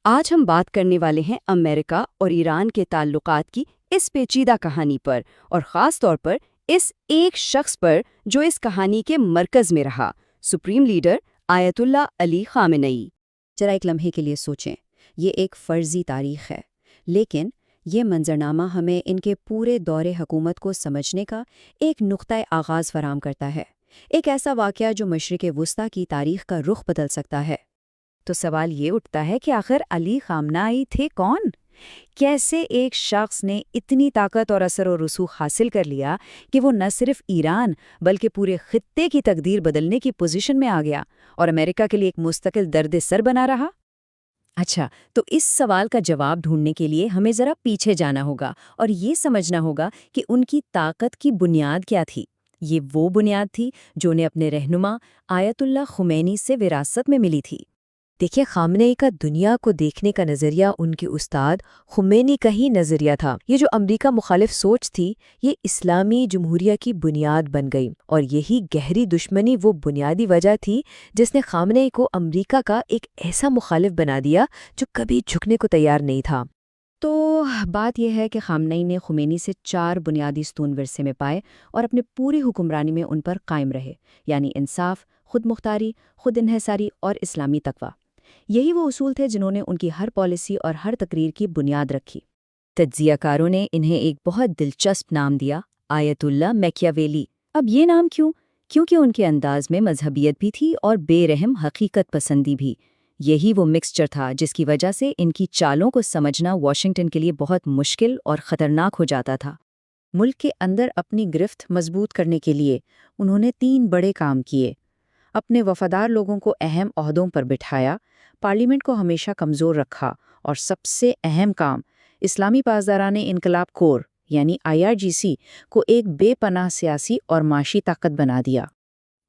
آج ہم بات کرنے والے ہیں امریکہ اور ایران کے تعلقات کی اس پیچیدہ کہانی پر، اور خاص طور پر اس ایک شخص پر جو اس کہانی کے مرکز میں رہا، سپریم لیڈر آیت اللہ علی خامنئی۔ ذرا ایک لمحے کے لیے سوچیں، یہ ایک فرضی تاریخ ہے، لیکن یہ منظرنامہ ہمیں ان کے پورے دور حکومت کو سمجھنے کا ایک نقطۂ آغاز فراہم کرتا ہے، ایک ایسا واقعہ جو مشرق وسطیٰ کی تاریخ کا رخ بدل سکتا ہے۔ تو سوال یہ اٹھتا ہے کہ آخر علی خامنئی تھے کون؟ کیسے ایک شخص نے اتنی طاقت اور اثر و رسوخ حاصل کر لیا کہ وہ نہ صرف ایران بلکہ پورے خطے کی تقدیر بدلنے کی پوزیشن میں آ گیا اور امریکہ کے لیے ایک مستقل درد سر بنا رہا؟ اچھا، تو اس سوال کا جواب ڈھونڈنے کے لیے ہمیں ذرا پیچھے جانا ہوگا اور یہ سمجھنا ہوگا کہ ان کی طاقت کی بنیاد کیا تھی۔ یہ وہ بنیاد تھی جو انہیں اپنے رہنما آیت اللہ خمینی سے وراثت میں ملی تھی۔ دیکھیے، خامنئی کا دنیا کو دیکھنے کا نظریہ ان کے استاد خمینی کا ہی نظریہ تھا۔ یہ جو امریکہ مخالف سوچ تھی، یہ اسلامی جمہوریہ کی بنیاد بن گئی، اور یہی گہری دشمنی وہ بنیادی وجہ تھی جس نے خامنئی کو امریکہ کا ایک ایسا مخالف بنا دیا جو کبھی جھکنے کو تیار نہیں تھا۔ تو بات یہ ہے کہ خامنئی نے خمینی سے 4 بنیادی ستون ورثے میں پائے اور اپنے پوری حکمرانی میں ان پر قائم رہے، یعنی انصاف، خود مختاری، خود انحصاری اور اسلامی تقویٰ۔ یہی وہ اصول تھے جنہوں نے ان کی ہر پالیسی اور ہر تقریر کی بنیاد رکھی۔ تجزیہ کاروں نے انہیں ایک بہت دلچسپ نام دیا، آیت اللہ میکیاویلی۔ اب یہ نام کیوں؟ کیونکہ ان کے انداز میں مذہبیت بھی تھی اور بے رحم حقیقت پسندی بھی۔ یہی وہ مکسچر تھا جس کی وجہ سے ان کی چالوں کو سمجھنا واشنگٹن کے لیے بہت مشکل اور خطرناک ہو جاتا تھا۔ ملک کے اندر اپنی گرفت مضبوط کرنے کے لیے انہوں نے 3 بڑے کام کیے۔ اپنے وفادار لوگوں کو اہم عہدوں پر بٹھایا، پارلیمنٹ کو ہمیشہ کمزور رکھا، اور سب سے اہم کام، اسلامی پاسداران انقلاب کور یعنی IRGC کو ایک بے پناہ سیاسی اور معاشی طاقت بنا دیا۔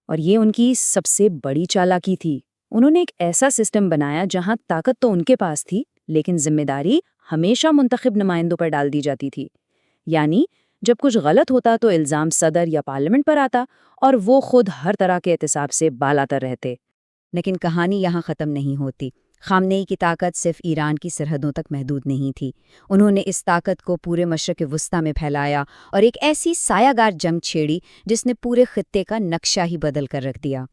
اور یہ ان کی سب سے بڑی چالاکی تھی۔ انہوں نے ایک ایسا سسٹم بنایا جہاں طاقت تو ان کے پاس تھی، لیکن ذمہ داری ہمیشہ منتخب نمائندوں پر ڈال دی جاتی تھی۔ یعنی جب کچھ غلط ہوتا تو الزام صدر یا پارلیمنٹ پر آتا، اور وہ خود ہر طرح کے احتساب سے بالاتر رہتے۔ لیکن کہانی یہاں ختم نہیں ہوتی۔ خامنئی کی طاقت صرف ایران کی سرحدوں تک محدود نہیں تھی۔ انہوں نے اس طاقت کو پورے مشرق وسطیٰ میں پھیلایا اور ایک ایسی سایہ گار جنگ چھیڑی جس نے پورے خطے کا نقشہ ہی بدل کر رکھ دیا۔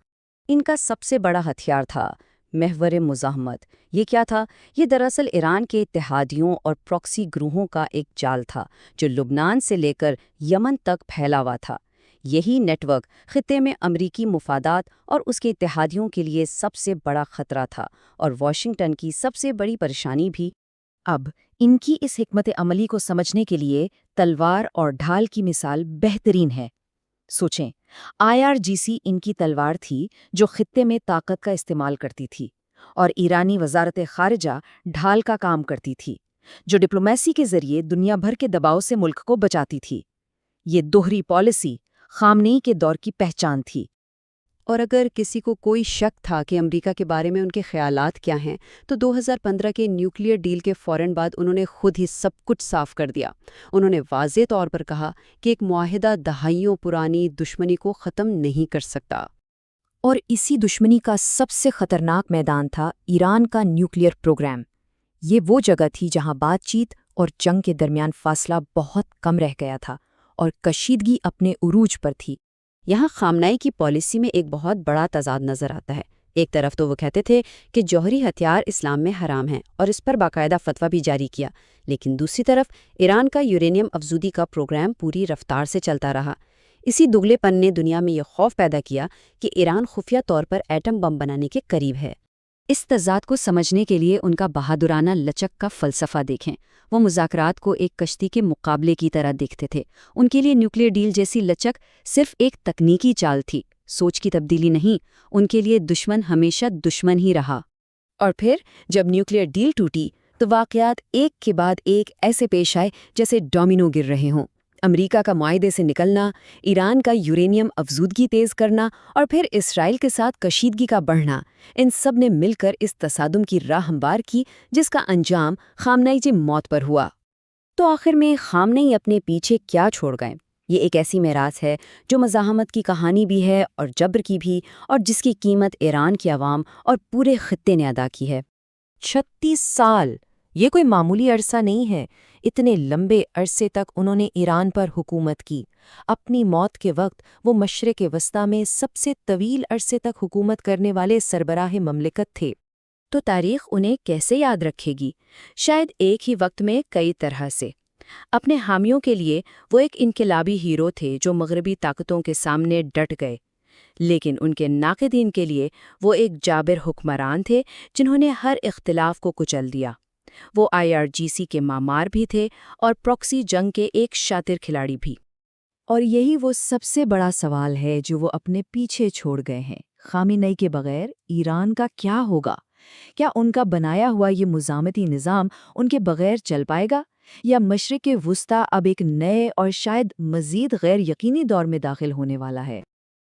ان کا سب سے بڑا ہتھیار تھا محور مزاحمت۔ یہ کیا تھا؟ یہ دراصل ایران کے اتحادیوں اور پراکسی گروہوں کا ایک جال تھا جو لبنان سے لے کر یمن تک پھیلا ہوا تھا۔ یہی نیٹ ورک خطے میں امریکی مفادات اور اس کے اتحادیوں کے لیے سب سے بڑا خطرہ تھا، اور واشنگٹن کی سب سے بڑی پریشانی بھی۔ اب ان کی اس حکمت عملی کو سمجھنے کے لیے تلوار اور ڈھال کی مثال بہترین ہے۔ سوچیں، IRGC ان کی تلوار تھی جو خطے میں طاقت کا استعمال کرتی تھی، اور ایرانی وزارت خارجہ ڈھال کا کام کرتی تھی، جو ڈپلومیسی کے ذریعے دنیا بھر کے دباؤ سے ملک کو بچاتی تھی۔ یہ دوہری پالیسی خامنئی کے دور کی پہچان تھی۔ اور اگر کسی کو کوئی شک تھا کہ امریکہ کے بارے میں ان کے خیالات کیا ہیں، تو 2015 کے نیوکلیئر ڈیل کے فوراً بعد انہوں نے خود ہی سب کچھ صاف کر دیا۔ انہوں نے واضح طور پر کہا کہ ایک معاہدہ دہائیوں پرانی دشمنی کو ختم نہیں کر سکتا۔ اور اسی دشمنی کا سب سے خطرناک میدان تھا ایران کا نیوکلیئر پروگرام۔ یہ وہ جگہ تھی جہاں بات چیت اور جنگ کے درمیان فاصلہ بہت کم رہ گیا تھا، اور کشیدگی اپنے عروج پر تھی۔ یہاں خامنئی کی پالیسی میں ایک بہت بڑا تضاد نظر آتا ہے۔ ایک طرف تو وہ کہتے تھے کہ جوہری ہتھیار اسلام میں حرام ہیں اور اس پر باقاعدہ فتویٰ بھی جاری کیا، لیکن دوسری طرف ایران کا یورینیم افزودی کا پروگرام پوری رفتار سے چلتا رہا۔ اسی دگلے پن نے دنیا میں یہ خوف پیدا کیا کہ ایران خفیہ طور پر ایٹم بم بنانے کے قریب ہے۔ اس تضاد کو سمجھنے کے لیے ان کا بہادرانہ لچک کا فلسفہ دیکھیں۔ وہ مذاکرات کو ایک کشتی کے مقابلے کی طرح دیکھتے تھے۔ ان کے لیے نیوکلیئر ڈیل جیسی لچک صرف ایک تکنیکی چال تھی، سوچ کی تبدیلی نہیں۔ ان کے لیے دشمن ہمیشہ دشمن ہی رہا۔ اور پھر جب نیوکلیئر ڈیل ٹوٹی تو واقعات ایک کے بعد ایک ایسے پیش آئے جیسے ڈومینو گر رہے ہوں۔ امریکہ کا معاہدے سے نکلنا، ایران کا یورینیم افزودگی تیز کرنا، اور پھر اسرائیل کے ساتھ کشیدگی کا بڑھنا، ان سب نے مل کر اس تصادم کی راہ ہموار کی جس کا انجام خامنئی کی موت پر ہوا۔ تو آخر میں خامنئی اپنے پیچھے کیا چھوڑ گئے؟ یہ ایک ایسی میراث ہے جو مزاحمت کی کہانی بھی ہے اور جبر کی بھی، اور جس کی قیمت ایران کی عوام اور پورے خطے نے ادا کی ہے۔ 36 سال! یہ کوئی معمولی عرصہ نہیں ہے۔ اتنے لمبے عرصے تک انہوں نے ایران پر حکومت کی۔ اپنی موت کے وقت وہ مشرق وسطیٰ میں سب سے طویل عرصے تک حکومت کرنے والے سربراہ مملکت تھے۔ تو تاریخ انہیں کیسے یاد رکھے گی؟ شاید ایک ہی وقت میں کئی طرح سے۔ اپنے حامیوں کے لیے وہ ایک انقلابی ہیرو تھے جو مغربی طاقتوں کے سامنے ڈٹ گئے، لیکن ان کے ناقدین کے لیے وہ ایک جابر حکمران تھے جنہوں نے ہر اختلاف کو کچل دیا۔ وہ IRGC کے معمار بھی تھے اور پراکسی جنگ کے ایک شاطر کھلاڑی بھی۔ اور یہی وہ سب سے بڑا سوال ہے جو وہ اپنے پیچھے چھوڑ گئے ہیں۔ خامنئی کے بغیر ایران کا کیا ہوگا؟ کیا ان کا بنایا ہوا یہ مزاحمتی نظام ان کے بغیر چل پائے گا؟ یا مشرق وسطیٰ اب ایک نئے اور شاید مزید غیر یقینی دور میں داخل ہونے والا ہے؟